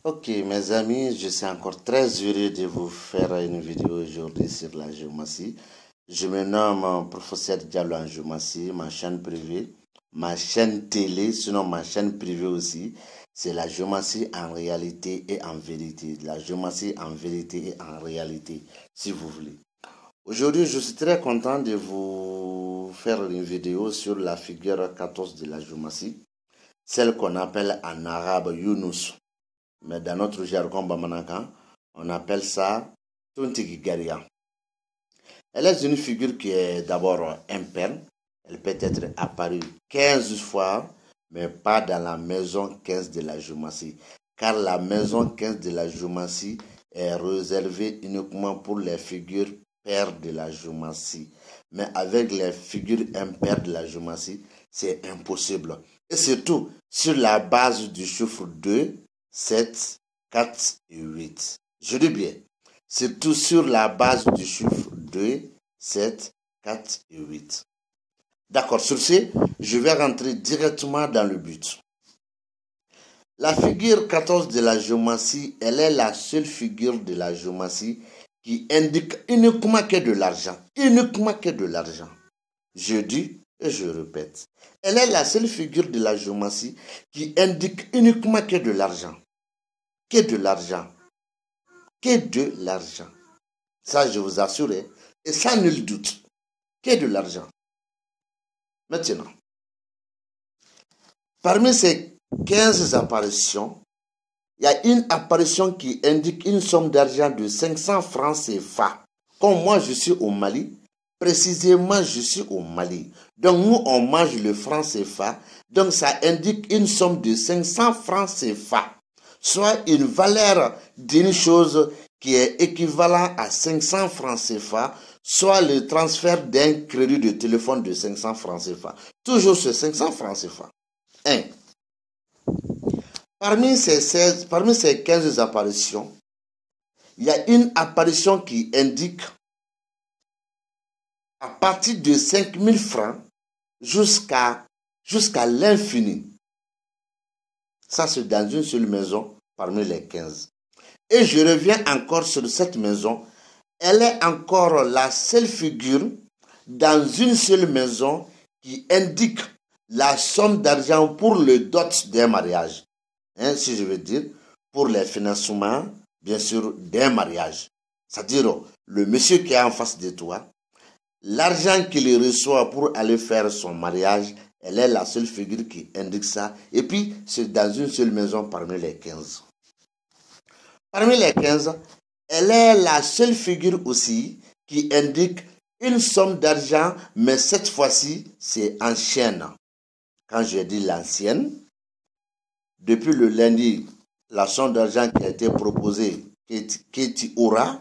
Ok mes amis, je suis encore très heureux de vous faire une vidéo aujourd'hui sur la géomatie. Je me nomme professeur Diallo en géomatie, ma chaîne privée, ma chaîne télé, sinon ma chaîne privée aussi. C'est la géomatie en réalité et en vérité. La géomatie en vérité et en réalité, si vous voulez. Aujourd'hui, je suis très content de vous faire une vidéo sur la figure 14 de la géomatie, celle qu'on appelle en arabe Yunus. Mais dans notre jargon bamanankan, on appelle ça Tontigigaria. Elle est une figure qui est d'abord impaire. Elle peut être apparue 15 fois, mais pas dans la maison 15 de la géomatie. Car la maison 15 de la géomatie est réservée uniquement pour les figures paires de la géomatie. Mais avec les figures impaires de la géomatie, c'est impossible. Et surtout, sur la base du chiffre 2, 7, 4 et 8. Je dis bien, surtout sur la base du chiffre 2, 7, 4 et 8. D'accord, sur ce, je vais rentrer directement dans le but. La figure 14 de la géomatie, elle est la seule figure de la géomatie qui indique uniquement que de l'argent. Uniquement que de l'argent. Je dis et je répète. Elle est la seule figure de la géomatie qui indique uniquement que de l'argent. Que de l'argent. Que de l'argent. Ça, je vous assure, et sans nul doute, que de l'argent. Maintenant, parmi ces 15 apparitions, il y a une apparition qui indique une somme d'argent de 500 francs CFA. Comme moi, je suis au Mali, précisément, je suis au Mali. Donc, nous, on mange le franc CFA. Donc, ça indique une somme de 500 francs CFA. Soit une valeur d'une chose qui est équivalent à 500 francs CFA, soit le transfert d'un crédit de téléphone de 500 francs CFA. Toujours ce 500 francs CFA. 1. Parmi ces 15 apparitions, il y a une apparition qui indique à partir de 5000 francs jusqu'à l'infini. Ça, c'est dans une seule maison parmi les 15. Et je reviens encore sur cette maison. Elle est encore la seule figure dans une seule maison qui indique la somme d'argent pour le dot d'un mariage. Si je veux dire, pour les financements, bien sûr, d'un mariage. C'est-à-dire, le monsieur qui est en face de toi, l'argent qu'il reçoit pour aller faire son mariage, elle est la seule figure qui indique ça. Et puis, c'est dans une seule maison parmi les 15. Parmi les 15, elle est la seule figure aussi qui indique une somme d'argent, mais cette fois-ci, c'est en chaîne. Quand je dis l'ancienne, depuis le lundi, la somme d'argent qui a été proposée, que tu auras,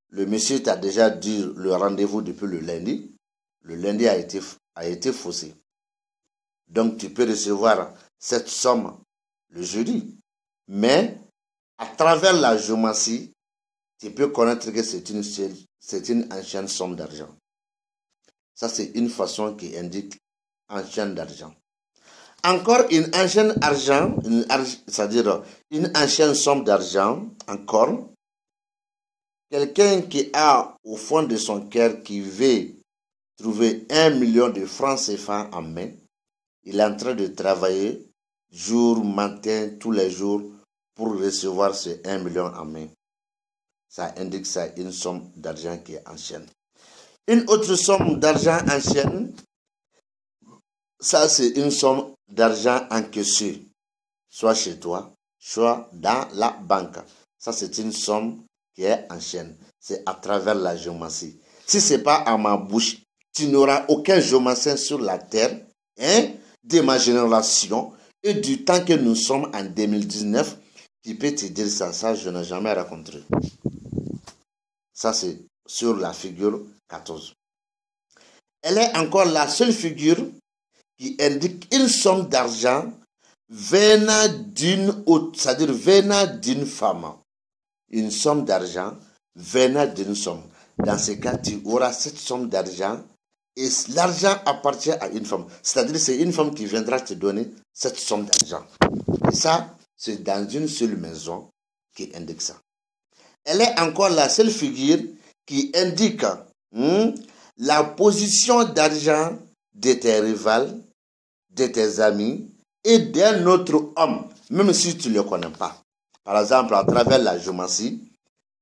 le monsieur t'a déjà dit le rendez-vous depuis le lundi. Le lundi a été faussé. Donc, tu peux recevoir cette somme le jeudi. Mais, à travers la géomatie, tu peux connaître que c'est une ancienne somme d'argent. Ça, c'est une façon qui indique ancienne d'argent. Encore une ancienne argent, c'est-à-dire une ancienne somme d'argent, encore. Quelqu'un qui a au fond de son cœur qui veut trouver 1 million de francs CFA en main, il est en train de travailler jour, matin, tous les jours pour recevoir ce 1 million en main. Ça indique ça une somme d'argent qui est ancienne. Une autre somme d'argent ancienne, ça c'est une somme d'argent encaissée, soit chez toi, soit dans la banque. Ça c'est une somme qui est ancienne. C'est à travers la géomatie. Si ce n'est pas à ma bouche, tu n'auras aucun géomacien sur la terre, de ma génération et du temps que nous sommes en 2019, qui peut te dire ça. Ça, je n'ai jamais rencontré. Ça, c'est sur la figure 14. Elle est encore la seule figure qui indique une somme d'argent venant d'une autre, c'est-à-dire venant d'une femme. Une somme d'argent venant d'une somme. Dans ce cas, tu auras cette somme d'argent et l'argent appartient à une femme. C'est-à-dire c'est une femme qui viendra te donner cette somme d'argent. Et ça, c'est dans une seule maison qui indique ça. Elle est encore la seule figure qui indique la position d'argent de tes rivales, de tes amis et d'un autre homme, même si tu ne le connais pas. Par exemple, à travers la géomancie,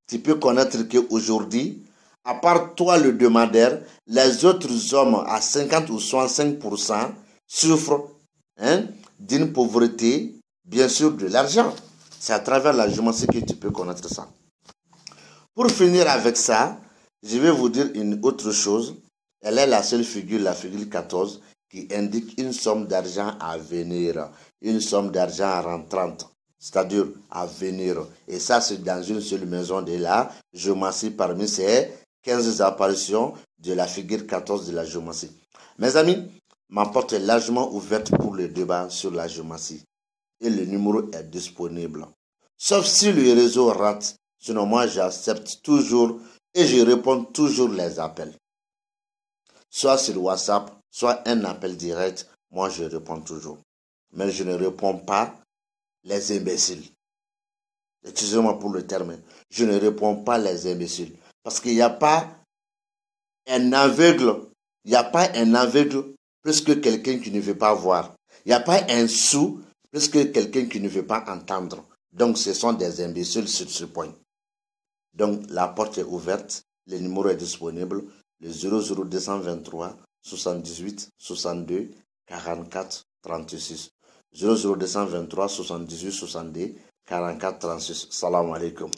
tu peux connaître qu'aujourd'hui, à part toi le demandeur, les autres hommes à 50 ou 65% souffrent d'une pauvreté, bien sûr de l'argent. C'est à travers la géomancie que tu peux connaître ça. Pour finir avec ça, je vais vous dire une autre chose. Elle est la seule figure, la figure 14, qui indique une somme d'argent à venir, une somme d'argent rentrante, c'est-à-dire à venir. Et ça, c'est dans une seule maison de la géomancie parmi ces 15 apparitions de la figure 14 de la géomancie. Mes amis, ma porte est largement ouverte pour le débat sur la géomancie. Et le numéro est disponible. Sauf si le réseau rate. Sinon, moi, j'accepte toujours et je réponds toujours les appels. Soit sur WhatsApp, soit un appel direct, moi, je réponds toujours. Mais je ne réponds pas les imbéciles. Excusez-moi pour le terme. Je ne réponds pas les imbéciles. Parce qu'il n'y a pas un aveugle. Il n'y a pas un aveugle plus que quelqu'un qui ne veut pas voir. Il n'y a pas un sourd plus que quelqu'un qui ne veut pas entendre. Donc, ce sont des imbéciles sur ce point. Donc, la porte est ouverte, le numéro est disponible, le 00223 78 62 44 36. 00223 78 62 44 36. Salam alaikum.